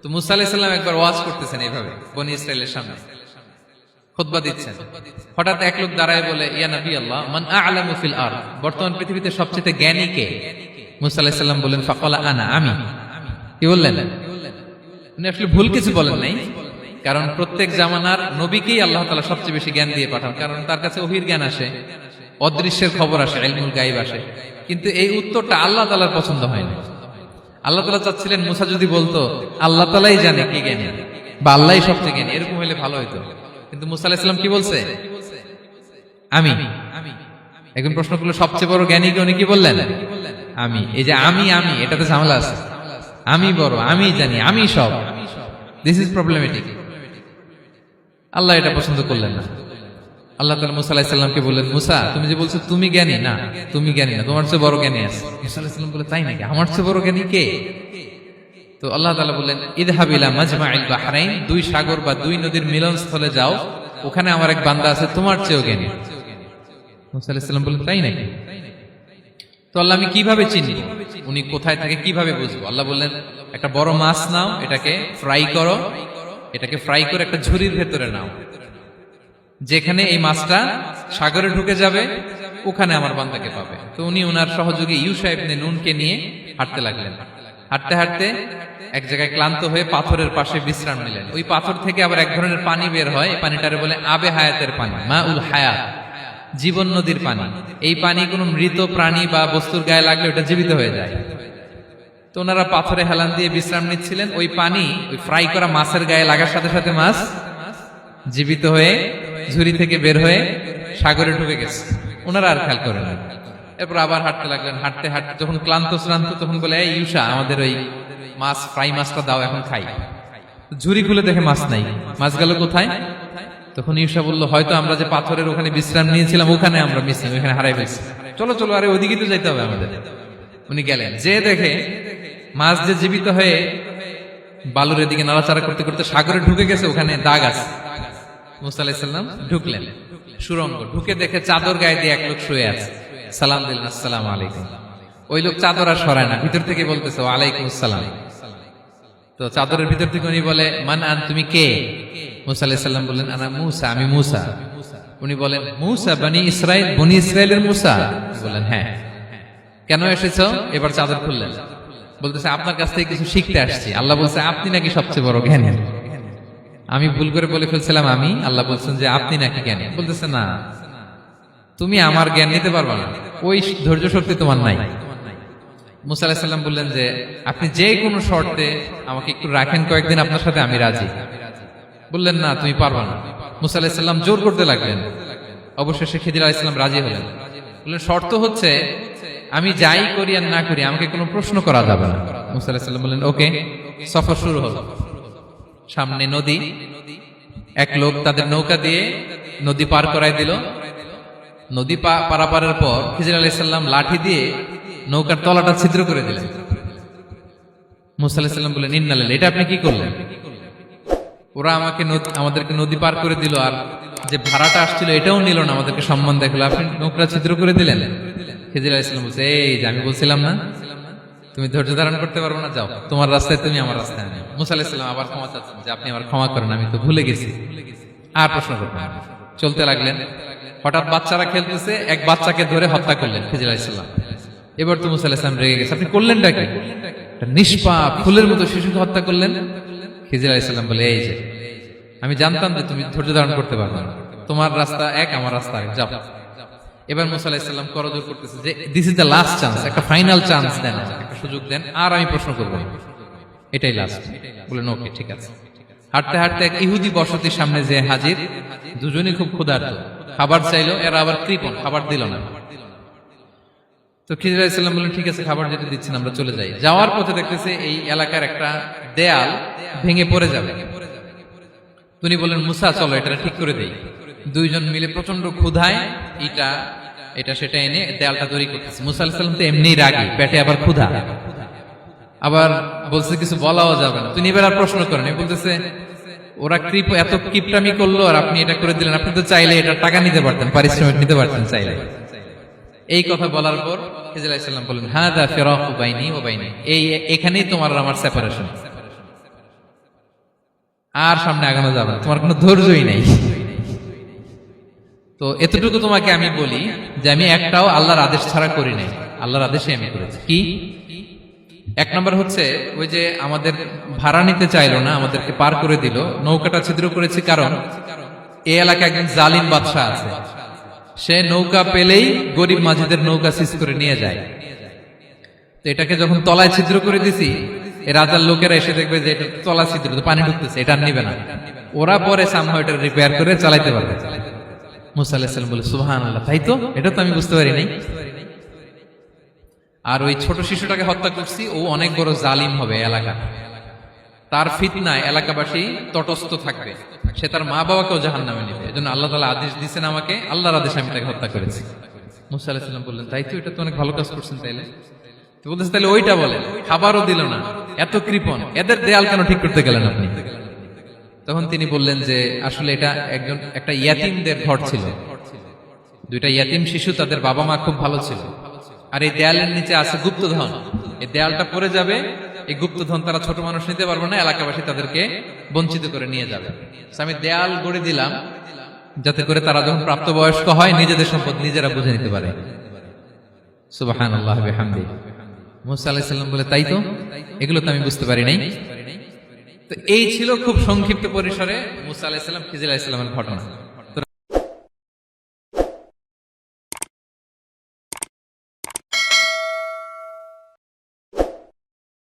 তো মুসা আলাইহিস সালাম একবার ওয়াজ করতেছেন এইভাবে বনি ইসরাইলের সামনে, খুতবা দিচ্ছেন। হঠাৎ এক লোক দাঁড়ায় বলে, ইয়া নবী আল্লাহ, মান আ'লামু ফিল আরদ, বর্তমান পৃথিবীতে সবচেয়ে জ্ঞানী কে? মুসা আলাইহিস সালাম বললেন, ফাকালা আনা, আমি। কি বললেন? উনি আসলে ভুল কিছু বলেন নাই, কারণ প্রত্যেক জামানার নবীকেই আল্লাহ তাআলা সবচেয়ে বেশি জ্ঞান দিয়ে পাঠান, কারণ তার কাছে ওহীর জ্ঞান আসে, অদৃশ্যের খবর আসে, ইলমুল গায়ব আসে। কিন্তু এই উত্তরটা আল্লাহ তাআলার পছন্দ হয় না। আল্লাহ তাআলা চাচ্ছিলেন মুসা যদি বলতো আল্লাহ তাআলাই জানে কে জ্ঞানী বা আল্লাহই সবচেয়ে জ্ঞানী, এরকম হলে ভালো হতো। কিন্তু মুসা আলাইহিস সালাম কি বলছে? আমি। এখন প্রশ্ন করলো সবচেয়ে বড় জ্ঞানী কে? উনি কি বললেন? আমি। এই যে আমি এটাতে ঝামেলা আছে। আমি বড়, আমি জানি, আমি সব, দিস ইজ প্রবলেমেটিক। আল্লাহ এটা পছন্দ করলেন না। আল্লাহ তাআলা মুসা আলাইহিস সালামকে বললেন, মুসা তুমি যে বলছো তুমি জ্ঞানী, না তুমি জ্ঞানী না, তোমার চেয়ে বড় জ্ঞানী আছে। মুসা আলাইহিস সালাম বলে, তাই নাকি? আমার চেয়ে বড় জ্ঞানী কে? তো আল্লাহ তাআলা বললেন, ইযহাব ইলা মাজমাইল বাহরাইন, দুই সাগর বা দুই নদীর মিলনস্থলে যাও, ওখানে আমার এক বান্দা আছে তোমার চেয়েও জ্ঞানী। মুসা আলাইহিস সালাম বললেন, তাই নাকি? তো আল্লাহ, আমি কিভাবে চিনব উনি কোথায় থাকে, কিভাবে বুঝবো? আল্লাহ বললেন, একটা বড় মাছ নাও, এটাকে ফ্রাই করো, এটাকে ফ্রাই করে একটা ঝুড়ির ভেতরে নাও, যেখানে এই মাছটা সাগরে ঢুকে যাবে ওখানে আমার বান্দাকে পাবে। তো উনি ওনার সহযোগী ইউশা ইবনে নুনকে নিয়ে হাঁটতে লাগলেন। হাঁটতে হাঁটতে এক জায়গায় ক্লান্ত হয়ে পাথরের পাশে বিশ্রাম নিলেন। ওই পাথর থেকে আবার এক ধরনের পানি বের হয়, এই পানিটারে বলে আবে হায়াতের পানি, মা উল হায়াত, জীবন নদীর পানি। এই পানি কোনো মৃত প্রাণী বা বস্তুর গায়ে লাগলে ওটা জীবিত হয়ে যায়। তো ওনারা পাথরে হেলান দিয়ে বিশ্রাম নিচ্ছিলেন। ওই পানি ওই ফ্রাই করা মাছের গায়ে লাগার সাথে সাথে মাছ জীবিত হয়ে ঝুড়ি থেকে বের হয়ে সাগরে ঢুকে গেছে। ওনারা আর খেয়াল করেন না। এরপর আবার হাঁটতে লাগলেন। হাঁটতে হাঁটতে যখন ক্লান্ত শ্রান্ত, তখন বলে, এই ইউশা, আমাদের ওই মাছ ফ্রাই মাছটা দাও, এখন খাই। ঝুড়ি খুলে দেখে মাছ নাই। মাছ গেল কোথায়? তখন ইউশা বলল, হয়তো আমরা যে পাথরের ওখানে বিশ্রাম নিয়েছিলাম ওখানে আমরা মিসিং, ওখানে হারাই ফেলছি। চলো চলো, আরে ওইদিকে তো যাইতে হবে আমাদের। উনি গেলেন, যে দেখে মাছ যে জীবিত হয়ে বালুর দিকে নাড়াচাড়া করতে করতে সাগরে ঢুকে গেছে, ওখানে দাগ আছে। মুসা আলাইহিস সালাম ঢুকলেন সুরঙ্গ, ঢুকে দেখে চাদর গায়ে দিয়ে এক লোক শুয়ে আছে। সালাম দিলেন, আসসালামু আলাইকুম। ওই লোক চাদর আর সরায় না, ভিতর থেকে বলতেছে, ওয়ালাইকুম আসসালাম। তো চাদরের ভিতর থেকে উনি বলে, মান আন, তুমি কে? মুসা আলাইহিস সালাম বললেন, আনা মুসা, আমি মুসা। উনি বলেন, মুসা বনি ইসরাইল, বনি ইসরাইলের মুসা? বললেন, হ্যাঁ। কেন এসেছো? এবার চাদর খুললেন। বলতেছে, আপনার কাছ থেকে কিছু শিখতে আসছি। আল্লাহ বলছে, আপনি নাকি সবচেয়ে বড় জ্ঞানী। আমি ভুল করে বলে ফেলছিলাম আমি। আল্লাহ বলছেন যে আপনি নাকি জ্ঞানী। বলতেছে, না, তুমি আমার জ্ঞান নিতে পারবে না, ওই ধৈর্য শক্তি তোমার নাই। মুসা আলাইহিস সালাম বললেন যে আপনি যে কোনো শর্তে আমাকে একটু রাখেন কয়েকদিন, আপনার সাথে আমি রাজি। বললেন, না, তুমি পারবে না। মুসা আলাইহিস সালাম জোর করতে লাগলেন। অবশেষে খিদির আলাইহিস সালাম রাজি হলেন। বললেন, শর্ত হচ্ছে আমি যাই করি আর না করি আমাকে কোনো প্রশ্ন করা যাবে না। মুসা আলাইহিস সালাম বললেন, ওকে। সফর শুরু হলো। সামনে নদী, এক লোক তাদের নৌকা দিয়ে নদী পার করাই দিল। নদী পারাপারের পর খিজির আলাইহিস সালাম লাঠি দিয়ে নৌকার তলাটা ছিদ্র করে দিলেন। মুসা আলাইহিস সালাম বললেন, ইন্না লিল্লাহি, এটা আপনি কি করলেন? ওরা আমাদেরকে নদী পার করে দিল, আর যে ভাড়াটা আসছিল এটাও নিল না, আমাদেরকে সম্মান দেখালো, আপনি নৌকা ছিদ্র করে দিলেন। খিজির আলাইহিস সালাম বলছে, এই যে আমি বলছিলাম না তুমি ধৈর্য ধারণ করতে পারবো না, যাও, তোমার রাস্তায় তুমি, আমার রাস্তায় আমি। মুসা আলাইহিস সালাম আবার ক্ষমা চাচ্ছেন যে আপনি আমার ক্ষমা করেন, আমি তো ভুলে গেছি, আর প্রশ্ন করবেন না। চলতে লাগলেন। হঠাৎ বাচ্চারা খেলতেছে, এক বাচ্চাকে ধরে হত্যা করলেন খিজির আলাইহিস সালাম। এবার তো মুসা আলাইহিস সালাম রেগে গেছে, আপনি করলেনটা কি? একটা নিষ্পাপ ফুলের মতো শিশুকে হত্যা করলেন। খিজির আলাইহিস সালাম বলে, এই যে আমি জানতাম যে তুমি ধৈর্য ধারণ করতে পারবে না, তোমার রাস্তা এক, আমার রাস্তা এক, যাও। এবার মুসা আলাইহিস সালাম করজোর করতেছে যে this is the last chance, একটা ফাইনাল চান্স দেন, একটা সুযোগ দেন, আর আমি প্রশ্ন করব না, এটাই লাস্ট। বলেন, ওকে, ঠিক আছে। হাঁটতে হাঁটতে এক ইহুদি বসতির সামনে যে হাজির। দুজনই খুব ক্ষুধার্ত, খাবার চাইলো, এরা আবার কৃপণ, খাবার দিল না। তো খিজির আলাইহিস সালাম বললেন, ঠিক আছে, খাবার যেতে দিচ্ছেন, আমরা চলে যাই। যাওয়ার পথে দেখতেছে এই এলাকার একটা দেয়াল ভেঙে পড়ে যাবে। তিনি বললেন, মুসা চলো এটা ঠিক করে দেই। দুইজন মিলে প্রচন্ড ক্ষুধায় এটা সেটা এনে দেয়ালটা তৈরি করতেছে। মুসা আলাইহিস সালাম তো এমনি রাগী, পেটে আবার ক্ষুধা, আবার বলছে কিছু বলাও যাবে না। তিনি এবার আর প্রশ্ন করেন, বলতেছে, ওরা এত কিপটামি করলো আর আপনি এটা করে দিলেন, আপনি তো চাইলে এটা টাকা নিতে পারতেন, পারিশ্রমিক নিতে পারতেন চাইলে। এই কথা বলার পর খিজির আলাইহিস সালাম বললেন, হাযা ফিরাকু বাইনি ওয়া বাইনি, এখানেই তোমার আর আমার সেপারেশন। আর সামনে আগানো যাবে না, তোমার কোনো ধৈর্যই নেই। তো এতটুকু তোমাকে আমি বলি যে আমি একটাও আল্লাহর আদেশ ছাড়া করি নাই, আল্লাহর আদেশে আমি করেছি। কি? এক নম্বর হচ্ছে ওই যে আমাদের ভাড়া নিতে চাইলো না, আমাদেরকে পার করে দিল, নৌকাটা ছিদ্র করেছি কারণ এই এলাকায় একজন জালিম বাদশাহ আছে, সে নৌকা পেলেই গরিব মাঝিদের নৌকা সিজ করে নিয়ে যায়। তো এটাকে যখন তলায় ছিদ্র করে দিছি, এই রাজার লোকেরা এসে দেখবে যে এটা তলা ছিদ্র, পানি ঢুকতেছে, এটা আর নিবে না, ওরা পরে সামহাও এটা রিপেয়ার করে চালাইতে পারবে। মুসা আলাইহিস সালাম বলে সুবহানাল্লাহ, তাই তো, এটা তো আমি বুঝতে পারি নাই। আর ওই ছোট শিশুটাকে হত্যা করছি, ও অনেক বড় জালিম হবে এলাকা, তার ফিতনায় এলাকাবাসী তটস্থ থাকবে, সে তার মা বাবাকেও জাহান্নামে নেবে। এজন্য আল্লাহ তাআলা আদেশ দিয়েছেন আমাকে, আল্লাহর আদেশে আমি তাকে হত্যা করেছি। মুসা আলাইহিস সালাম বললেন, তাই তো, এটা তো অনেক ভালো কাজ করছেন। তাইলে তো বলতেছে, তাহলে ওইটা বলেন, খাবারও দিল না, এত কৃপণ, এদের দেয়াল কেন ঠিক করতে গেলেন আপনি? তখন তিনি বললেন যে আসলে এটা একটা ইয়াতিমদের ঘর ছিল, দুইটা ইয়াতিম শিশু, তাদের বাবা মা খুব ভালো ছিল, আর এই দেয়ালের নিচে আছে গুপ্তধন, এই দেয়ালটা পড়ে যাবে, এই গুপ্তধন তারা ছোট মানুষ নিতে পারবে না, এলাকাবাসী তাদেরকে বঞ্চিত করে নিয়ে যাবে। আমি দেয়াল গড়ে দিলাম যাতে করে তারা যখন প্রাপ্তবয়স্ক হয় নিজেদের সম্পদ নিজেরা বুঝে নিতে পারে। সুবহানাল্লাহ বিহামদিহি। মুসা আলাইহিস সালাম বলে, তাই তো, এগুলো তো আমি বুঝতে পারি নাই। তো এই ছিল খুব সংক্ষিপ্ত পরিসরে মুসা আলাইহিস সালাম খিজির আলাইহিস সালামের ঘটনা।